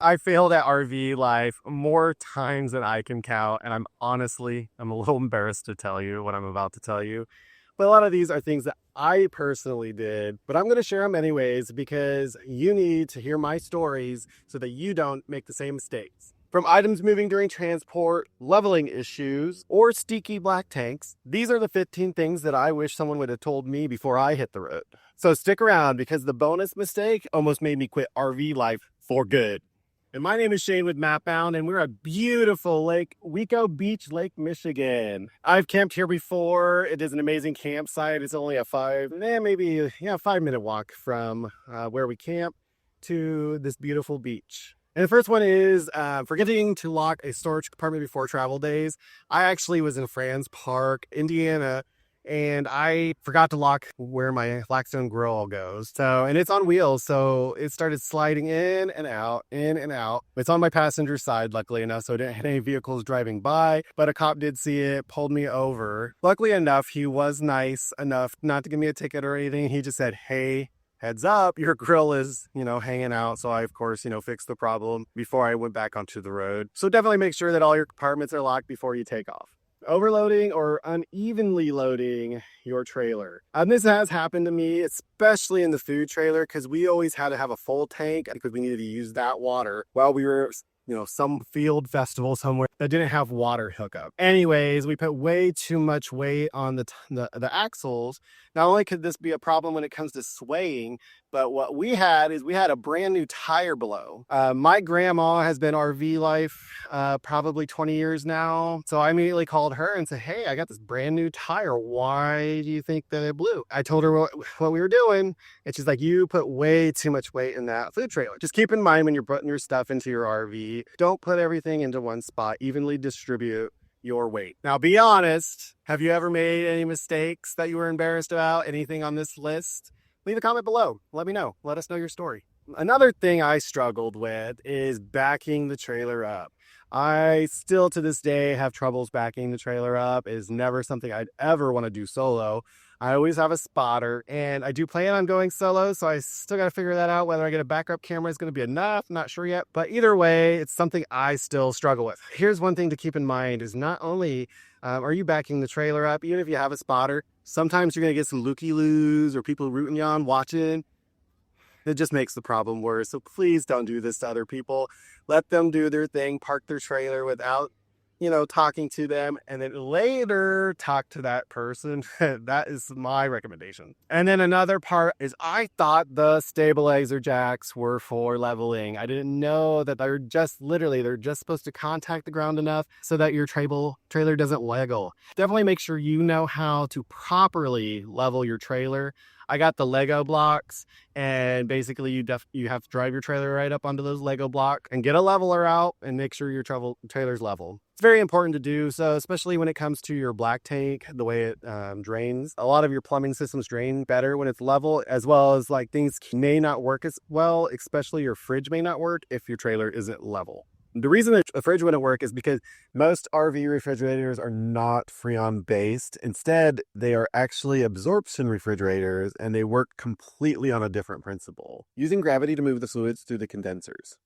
I failed at RV life more times than I can count, and I'm a little embarrassed to tell you what I'm about to tell you. But a lot of these are things that I personally did, but I'm going to share them anyways because you need to hear my stories so that you don't make the same mistakes. From items moving during transport, leveling issues, or stinky black tanks, these are the 15 things that I wish someone would have told me before I hit the road. So stick around because the bonus mistake almost made me quit RV life for good. And my name is Shane with MapBound, and we're at beautiful Lake Weco Beach, Lake Michigan. I've camped here before. It is an amazing campsite. It's only a 5-minute walk from where we camp to this beautiful beach. And the first one is forgetting to lock a storage compartment before travel days. I actually was in Franz Park, Indiana, and I forgot to lock where my Blackstone grill goes. And it's on wheels, so it started sliding in and out, in and out. It's on my passenger side, luckily enough, so I didn't hit any vehicles driving by, but a cop did see it, pulled me over. Luckily enough, he was nice enough not to give me a ticket or anything. He just said, "Hey, heads up, your grill is, hanging out." So I, of course, fixed the problem before I went back onto the road. So definitely make sure that all your compartments are locked before you take off. Overloading or unevenly loading your trailer. This has happened to me, especially in the food trailer, because we always had to have a full tank because we needed to use that water while we were some field festival somewhere that didn't have water hookup. Anyways, we put way too much weight on the axles. Not only could this be a problem when it comes to swaying, but what we had a brand new tire blow. My grandma has been RV life probably 20 years now. So I immediately called her and said, "Hey, I got this brand new tire. Why do you think that it blew?" I told her what we were doing. And she's like, "You put way too much weight in that food trailer." Just keep in mind when you're putting your stuff into your RV, don't put everything into one spot. Evenly distribute your weight. Now, be honest. Have you ever made any mistakes that you were embarrassed about? Anything on this list? Leave a comment below. Let me know. Let us know your story. Another thing I struggled with is backing the trailer up. I still to this day have troubles backing the trailer up. It is never something I'd ever want to do solo. I always have a spotter, and I do plan on going solo, so I still got to figure that out. Whether I get a backup camera is going to be enough, not sure yet. But either way, it's something I still struggle with. Here's one thing to keep in mind is not only are you backing the trailer up, even if you have a spotter, sometimes you're going to get some looky-loos or people rooting you on, watching. It just makes the problem worse. So please don't do this to other people. Let them do their thing, park their trailer without talking to them, and then later talk to that person. That is my recommendation. And then another part is I thought the stabilizer jacks were for leveling. I didn't know that they're just supposed to contact the ground enough so that your trailer doesn't wiggle. Definitely make sure you know how to properly level your trailer. I got the Lego blocks, and basically you have to drive your trailer right up onto those Lego blocks and get a leveler out and make sure your trailer's level. It's very important to do so, especially when it comes to your black tank, the way it drains. A lot of your plumbing systems drain better when it's level, as well as things may not work as well, especially your fridge may not work if your trailer isn't level. The reason that a fridge wouldn't work is because most RV refrigerators are not Freon based. Instead, they are actually absorption refrigerators, and they work completely on a different principle, using gravity to move the fluids through the condensers.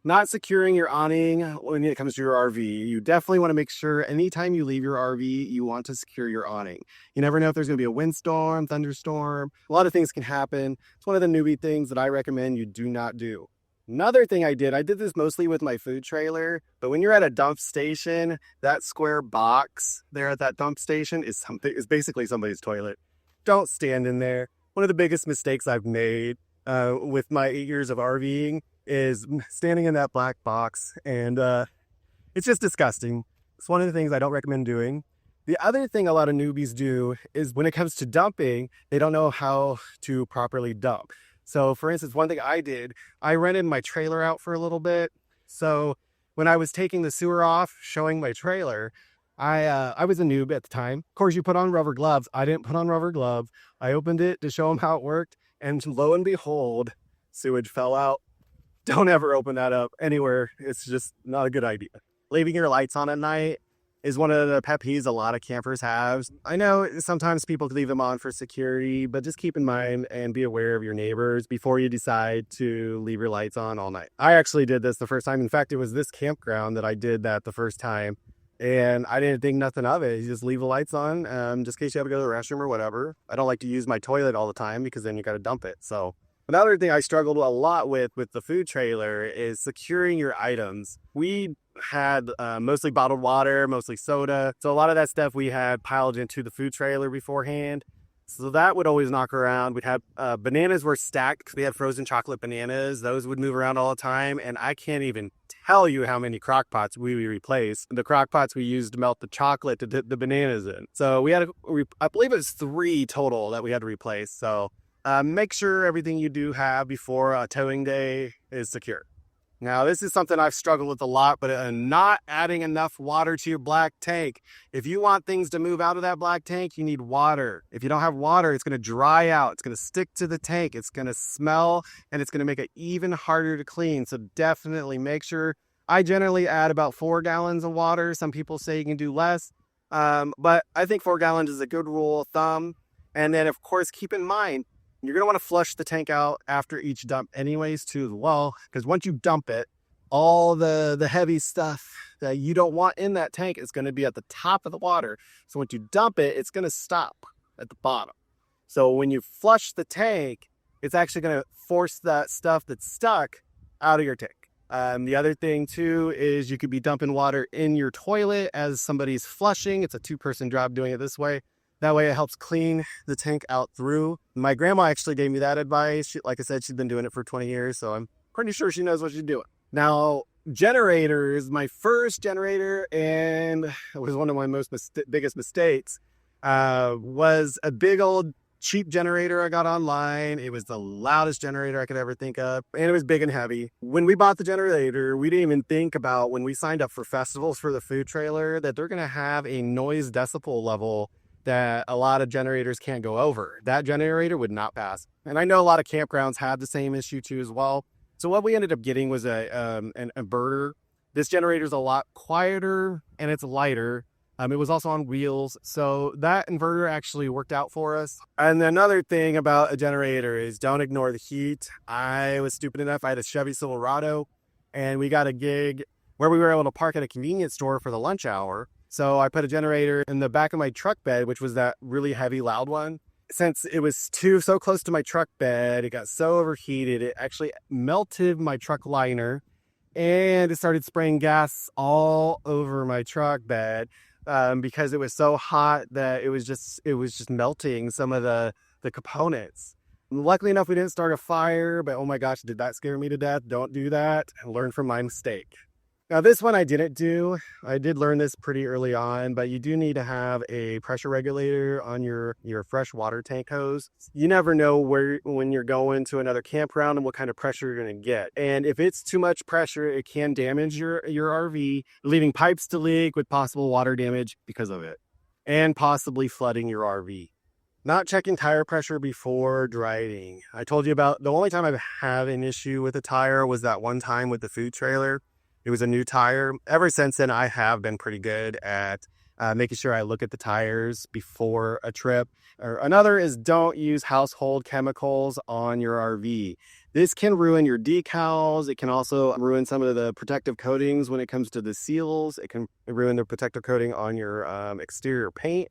Not securing your awning when it comes to your RV. You definitely want to make sure anytime you leave your RV, you want to secure your awning. You never know if there's going to be a windstorm, thunderstorm. A lot of things can happen. It's one of the newbie things that I recommend you do not do. Another thing I did this mostly with my food trailer, but when you're at a dump station, that square box there at that dump station is basically somebody's toilet. Don't stand in there. One of the biggest mistakes I've made with my 8 years of RVing is standing in that black box, and it's just disgusting. It's one of the things I don't recommend doing. The other thing a lot of newbies do is when it comes to dumping, they don't know how to properly dump. So for instance, one thing I did, I rented my trailer out for a little bit. So when I was taking the sewer off, showing my trailer, I was a noob at the time. Of course, you put on rubber gloves. I didn't put on rubber gloves. I opened it to show them how it worked. And lo and behold, sewage fell out. Don't ever open that up anywhere. It's just not a good idea. Leaving your lights on at night is one of the pet peeves a lot of campers have. I know sometimes people leave them on for security, but just keep in mind and be aware of your neighbors before you decide to leave your lights on all night. I actually did this the first time. In fact, it was this campground that I did that the first time, and I didn't think nothing of it. You just leave the lights on, just in case you have to go to the restroom or whatever. I don't like to use my toilet all the time because then you got to dump it. So another thing I struggled a lot with the food trailer is securing your items. We had mostly bottled water, mostly soda. So a lot of that stuff we had piled into the food trailer beforehand. So that would always knock around. We'd have bananas were stacked. We had frozen chocolate bananas. Those would move around all the time. And I can't even tell you how many crock pots we replaced. The crock pots we used to melt the chocolate to dip the bananas in. So we had, I believe it was 3 total that we had to replace. So make sure everything you do have before towing day is secure. Now, this is something I've struggled with a lot, but not adding enough water to your black tank. If you want things to move out of that black tank, you need water. If you don't have water, it's going to dry out. It's going to stick to the tank. It's going to smell, and it's going to make it even harder to clean. So definitely make sure. I generally add about 4 gallons of water. Some people say you can do less, but I think 4 gallons is a good rule of thumb. And then, of course, keep in mind, you're going to want to flush the tank out after each dump anyways too as well, because once you dump it, all the heavy stuff that you don't want in that tank is going to be at the top of the water. So once you dump it, it's going to stop at the bottom. So when you flush the tank, it's actually going to force that stuff that's stuck out of your tank. The other thing too is you could be dumping water in your toilet as somebody's flushing. It's a 2-person job doing it this way. That way it helps clean the tank out through. My grandma actually gave me that advice. Like I said, she's been doing it for 20 years, so I'm pretty sure she knows what she's doing. Now, generators, my first generator, and it was one of my biggest mistakes, was a big old cheap generator I got online. It was the loudest generator I could ever think of, and it was big and heavy. When we bought the generator, we didn't even think about when we signed up for festivals for the food trailer that they're going to have a noise decibel level that a lot of generators can't go over. That generator would not pass. And I know a lot of campgrounds have the same issue too as well. So what we ended up getting was an inverter. This generator is a lot quieter and it's lighter. It was also on wheels. So that inverter actually worked out for us. And another thing about a generator is don't ignore the heat. I was stupid enough. I had a Chevy Silverado and we got a gig where we were able to park at a convenience store for the lunch hour. So I put a generator in the back of my truck bed, which was that really heavy, loud one. Since it was so close to my truck bed, it got so overheated, it actually melted my truck liner and it started spraying gas all over my truck bed because it was so hot that it was just melting some of the components. Luckily enough, we didn't start a fire, but oh my gosh, did that scare me to death? Don't do that. Learn from my mistake. Now, this one I didn't do. I did learn this pretty early on, but you do need to have a pressure regulator on your fresh water tank hose. You never know when you're going to another campground and what kind of pressure you're going to get. And if it's too much pressure, it can damage your RV, leaving pipes to leak with possible water damage because of it, and possibly flooding your RV. Not checking tire pressure before driving. I told you about the only time I've had an issue with a tire was that one time with the food trailer. It was a new tire. Ever since then, I have been pretty good at making sure I look at the tires before a trip. Or another is don't use household chemicals on your RV. This can ruin your decals. It can also ruin some of the protective coatings when it comes to the seals. It can ruin the protective coating on your exterior paint.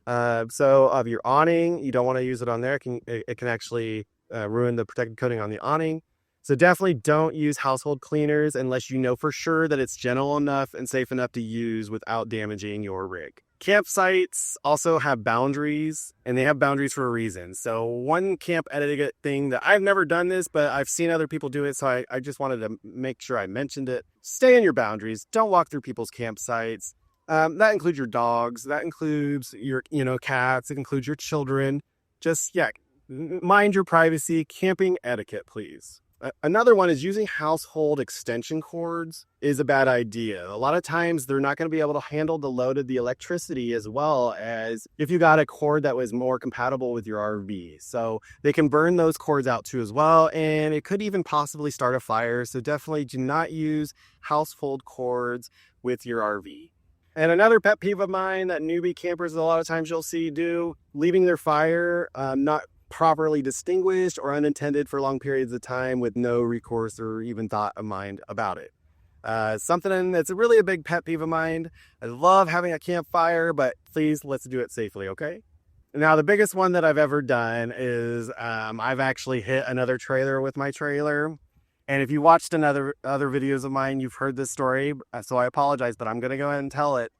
So of your awning, you don't want to use it on there. It can actually ruin the protective coating on the awning. So definitely don't use household cleaners unless you know for sure that it's gentle enough and safe enough to use without damaging your rig. Campsites also have boundaries, and they have boundaries for a reason. So one camp etiquette thing that I've never done this, but I've seen other people do it, so I just wanted to make sure I mentioned it. Stay in your boundaries. Don't walk through people's campsites. That includes your dogs. That includes your cats. It includes your children. Just, mind your privacy. Camping etiquette, please. Another one is using household extension cords is a bad idea. A lot of times they're not going to be able to handle the load of the electricity as well as if you got a cord that was more compatible with your RV. So they can burn those cords out too as well, and it could even possibly start a fire. So definitely do not use household cords with your RV. And another pet peeve of mine that newbie campers a lot of times you'll see do, leaving their fire not properly distinguished or unintended for long periods of time with no recourse or even thought of mind about it. Something that's really a big pet peeve of mine. I love having a campfire, but please let's do it safely, okay? Now, the biggest one that I've ever done is I've actually hit another trailer with my trailer. And if you watched other videos of mine, you've heard this story. So I apologize, but I'm going to go ahead and tell it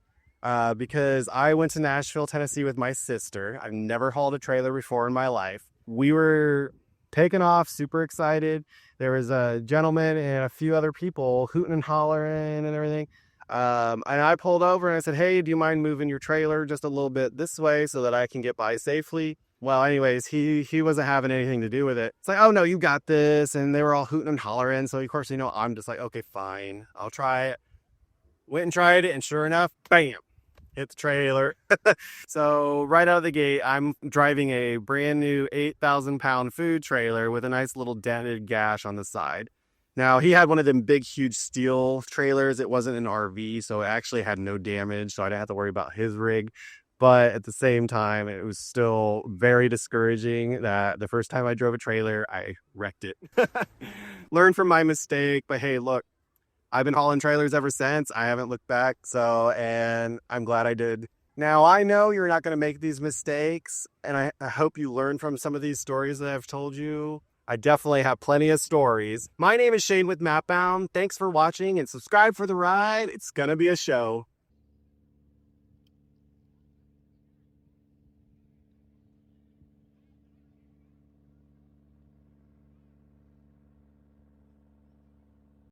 because I went to Nashville, Tennessee with my sister. I've never hauled a trailer before in my life. We were taking off, super excited. There was a gentleman and a few other people hooting and hollering and everything. And I pulled over and I said, hey, do you mind moving your trailer just a little bit this way so that I can get by safely? Well, anyways, he wasn't having anything to do with it. It's like, oh no, you got this. And they were all hooting and hollering. So of course, I'm just like, okay, fine, I'll try it. Went and tried it. And sure enough, bam, hit the trailer. So right out of the gate, I'm driving a brand new 8,000-pound food trailer with a nice little dented gash on the side. Now, he had one of them big, huge steel trailers. It wasn't an RV, so it actually had no damage, so I didn't have to worry about his rig. But at the same time, it was still very discouraging that the first time I drove a trailer, I wrecked it. Learned from my mistake, but hey, look, I've been hauling trailers ever since. I haven't looked back, and I'm glad I did. Now, I know you're not going to make these mistakes, and I hope you learn from some of these stories that I've told you. I definitely have plenty of stories. My name is Shane with MapBound. Thanks for watching and subscribe for the ride. It's going to be a show.